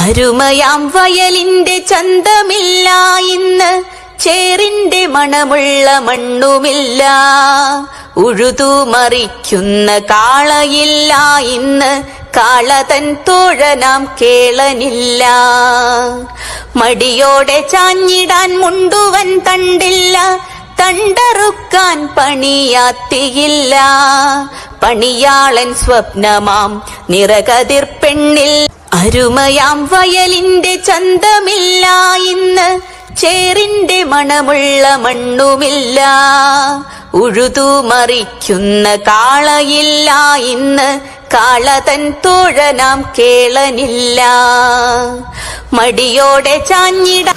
അരുമയാം വയലിന്റെ ചന്തമില്ല ഇന്ന്, ചേറിന്റെ മണമുള്ള മണ്ണുമില്ല. ഉഴുതുമറിക്കുന്ന കാളയില്ല ഇന്ന്, കാളതൻ തോഴനാം കേളനില്ല. മടിയോടെ ചാഞ്ഞിടാൻ മുണ്ടുവൻ തണ്ടില്ല, തണ്ടറുക്കാൻ പണിയാത്തിയില്ല. പണിയാളൻ സ്വപ്നമാം നിറകതിർ പെണ്ണിൽ. അരുമയാം വയലിന്റെ ചന്തമില്ല ഇന്ന്, ചേറിന്റെ മണമുള്ള മണ്ണുമില്ല. ഉഴുതുമറിക്കുന്ന കാളയില്ല ഇന്ന്, കാളതൻ തോഴനാം കേളനില്ല. മടിയോടെ ചാഞ്ഞിട